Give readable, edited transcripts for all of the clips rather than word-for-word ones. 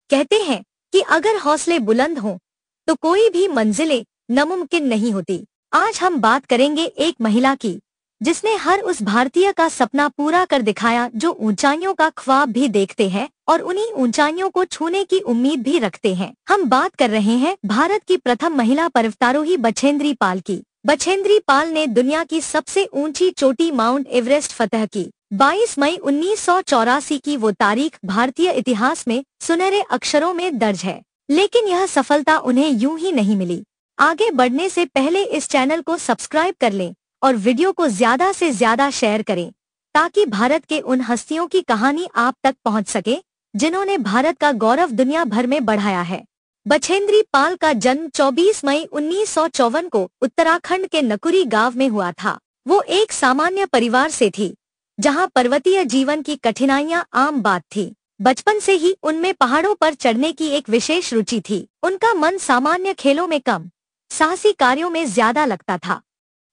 कहते हैं कि अगर हौसले बुलंद हों तो कोई भी मंजिलें नामुमकिन नहीं होती। आज हम बात करेंगे एक महिला की जिसने हर उस भारतीय का सपना पूरा कर दिखाया जो ऊंचाइयों का ख्वाब भी देखते हैं और उन्हीं ऊंचाइयों को छूने की उम्मीद भी रखते हैं। हम बात कर रहे हैं भारत की प्रथम महिला पर्वतारोही बछेंद्री पाल की। बछेंद्री पाल ने दुनिया की सबसे ऊंची चोटी माउंट एवरेस्ट फतह की। 22 मई 1984 की वो तारीख भारतीय इतिहास में सुनहरे अक्षरों में दर्ज है। लेकिन यह सफलता उन्हें यूं ही नहीं मिली। आगे बढ़ने से पहले इस चैनल को सब्सक्राइब कर लें और वीडियो को ज्यादा से ज्यादा शेयर करें ताकि भारत के उन हस्तियों की कहानी आप तक पहुंच सके जिन्होंने भारत का गौरव दुनिया भर में बढ़ाया है। बछेंद्री पाल का जन्म 24 मई 1954 को उत्तराखंड के नकुरी गांव में हुआ था। वो एक सामान्य परिवार से थी जहां पर्वतीय जीवन की कठिनाइयां आम बात थी। बचपन से ही उनमें पहाड़ों पर चढ़ने की एक विशेष रुचि थी। उनका मन सामान्य खेलों में कम, साहसी कार्यों में ज्यादा लगता था।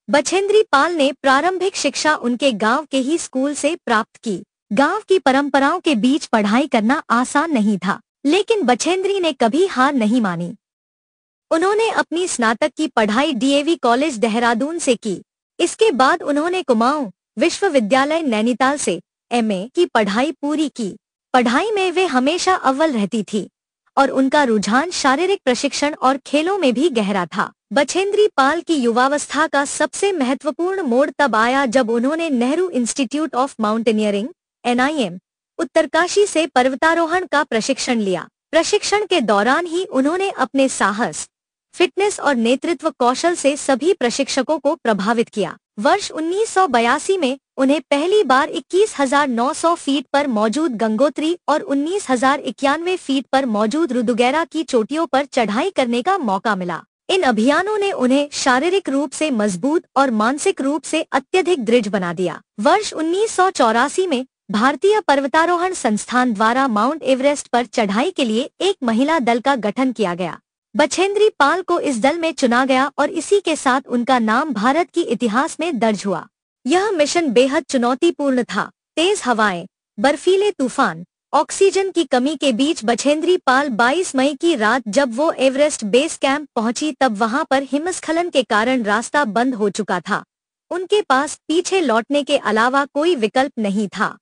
बछेंद्री पाल ने प्रारंभिक शिक्षा उनके गांव के ही स्कूल से प्राप्त की। गांव की परंपराओं के बीच पढ़ाई करना आसान नहीं था, लेकिन बछेंद्री ने कभी हार नहीं मानी। उन्होंने अपनी स्नातक की पढ़ाई डीएवी कॉलेज देहरादून से की। इसके बाद उन्होंने कुमाऊं विश्वविद्यालय नैनीताल से एमए की पढ़ाई पूरी की। पढ़ाई में वे हमेशा अव्वल रहती थी और उनका रुझान शारीरिक प्रशिक्षण और खेलों में भी गहरा था। बछेंद्री पाल की युवावस्था का सबसे महत्वपूर्ण मोड़ तब आया जब उन्होंने Nehru institute of mountaineering NIM Uttarkashi से पर्वतारोहण का प्रशिक्षण लिया। प्रशिक्षण के दौरान ही उन्होंने अपने साहस, फिटनेस और नेतृत्व कौशल से सभी प्रशिक्षकों को प्रभावित किया। वर्ष 1982 में उन्हें पहली बार 21,900 फीट पर मौजूद गंगोत्री और 19,091 फीट पर मौजूद रुदुगैरा की चोटियों पर चढ़ाई करने का मौका मिला। इन अभियानों ने उन्हें शारीरिक रूप से मजबूत और मानसिक रूप से अत्यधिक दृढ़ बना दिया। वर्ष 1984 में भारतीय पर्वतारोहण संस्थान द्वारा माउंट एवरेस्ट पर चढ़ाई के लिए एक महिला दल का गठन किया गया। बछेंद्री पाल को इस दल में चुना गया और इसी के साथ उनका नाम भारत की इतिहास में दर्ज हुआ। यह मिशन बेहद चुनौतीपूर्ण था। तेज हवाएं, बर्फीले तूफान, ऑक्सीजन की कमी के बीच बछेंद्री पाल 22 मई की रात जब वो एवरेस्ट बेस कैंप पहुंची तब वहां पर हिमस्खलन के कारण रास्ता बंद हो चुका था। उनके पास पीछे लौटने के अलावा कोई विकल्प नहीं था।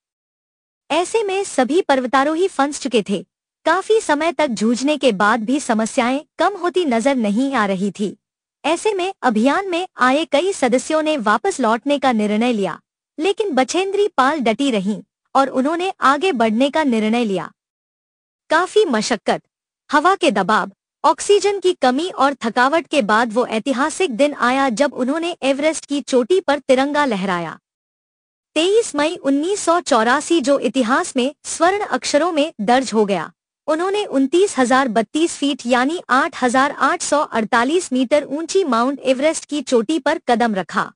ऐसे में सभी पर्वतारोही फंस चुके थे। काफी समय तक जूझने के बाद भी समस्याएं कम होती नजर नहीं आ रही थी। ऐसे में अभियान में आए कई सदस्यों ने वापस लौटने का निर्णय लिया, लेकिन बछेंद्री पाल डटी रहीं और उन्होंने आगे बढ़ने का निर्णय लिया। काफी मशक्कत, हवा के दबाव, ऑक्सीजन की कमी और थकावट के बाद वो ऐतिहासिक दिन आया जब उन्होंने एवरेस्ट की चोटी पर तिरंगा लहराया। 23 मई 1984 जो इतिहास में स्वर्ण अक्षरों में दर्ज हो गया। उन्होंने 29,032 फीट यानी 8,848 मीटर ऊंची माउंट एवरेस्ट की चोटी पर कदम रखा।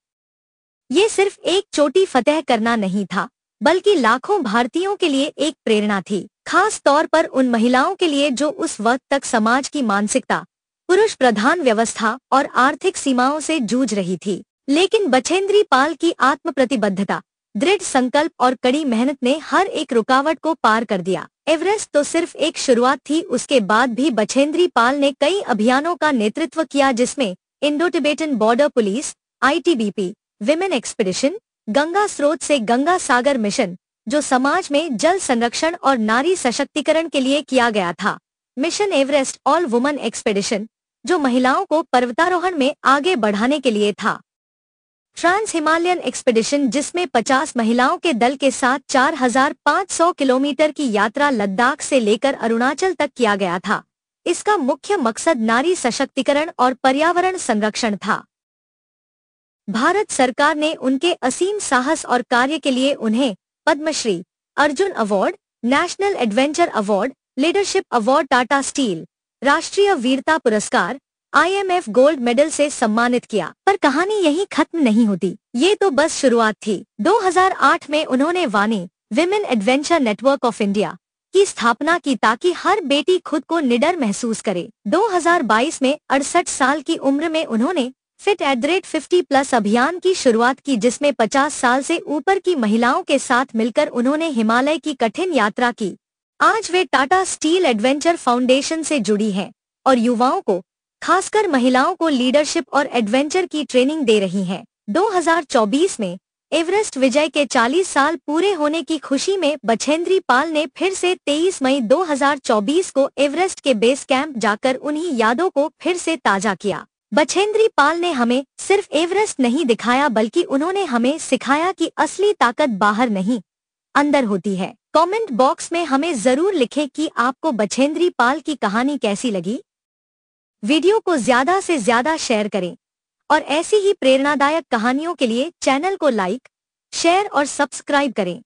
ये सिर्फ एक चोटी फतह करना नहीं था, बल्कि लाखों भारतीयों के लिए एक प्रेरणा थी, खास तौर पर उन महिलाओं के लिए जो उस वक्त तक समाज की मानसिकता, पुरुष प्रधान व्यवस्था और आर्थिक सीमाओं से जूझ रही थी। लेकिन बछेंद्री पाल की आत्म प्रतिबद्धता, दृढ़ संकल्प और कड़ी मेहनत ने हर एक रुकावट को पार कर दिया। एवरेस्ट तो सिर्फ एक शुरुआत थी, उसके बाद भी बछेंद्री पाल ने कई अभियानों का नेतृत्व किया जिसमें Indo Tibetan border police, ITBP, women expedition, Ganga स्रोत से गंगा सागर मिशन जो समाज में जल संरक्षण और नारी सशक्तिकरण के लिए किया गया था, mission Everest all woman expedition जो महिलाओं को पर्वतारोहण में आगे बढ़ाने के लिए था, ट्रांस हिमालयन एक्सपीडिशन जिसमें 50 महिलाओं के दल के साथ 4,500 किलोमीटर की यात्रा लद्दाख से लेकर अरुणाचल तक किया गया था। इसका मुख्य मकसद नारी सशक्तिकरण और पर्यावरण संरक्षण था। भारत सरकार ने उनके असीम साहस और कार्य के लिए उन्हें Padma Shri, Arjun award, national adventure award, leadership award, Tata steel राष्ट्रीय वीरता पुरस्कार, IMF गोल्ड मेडल से सम्मानित किया। पर कहानी यहीं खत्म नहीं होती, ये तो बस शुरुआत थी। 2008 में उन्होंने वाणी women adventure network of India की स्थापना की ताकि हर बेटी खुद को निडर महसूस करे। 2022 में 68 साल की उम्र में उन्होंने Fit@50+ अभियान की शुरुआत की जिसमें 50 साल से ऊपर की महिलाओं के साथ मिलकर उन्होंने हिमालय की कठिन यात्रा की। आज वे टाटा स्टील एडवेंचर फाउंडेशन से जुड़ी हैं और युवाओं को, खासकर महिलाओं को लीडरशिप और एडवेंचर की ट्रेनिंग दे रही हैं। 2024 में एवरेस्ट विजय के 40 साल पूरे होने की खुशी में बछेंद्री पाल ने फिर से 23 मई 2024 को एवरेस्ट के बेस कैंप जाकर उन्हीं यादों को फिर से ताजा किया। बछेंद्री पाल ने हमें सिर्फ एवरेस्ट नहीं दिखाया, बल्कि उन्होंने हमें सिखाया कि असली ताकत बाहर नहीं, अंदर होती है। कमेंट बॉक्स में हमें जरूर लिखें कि आपको बछेंद्री पाल की कहानी कैसी लगी। वीडियो को ज्यादा से ज्यादा शेयर करें और ऐसी ही प्रेरणादायक कहानियों के लिए चैनल को लाइक, शेयर और सब्सक्राइब करें।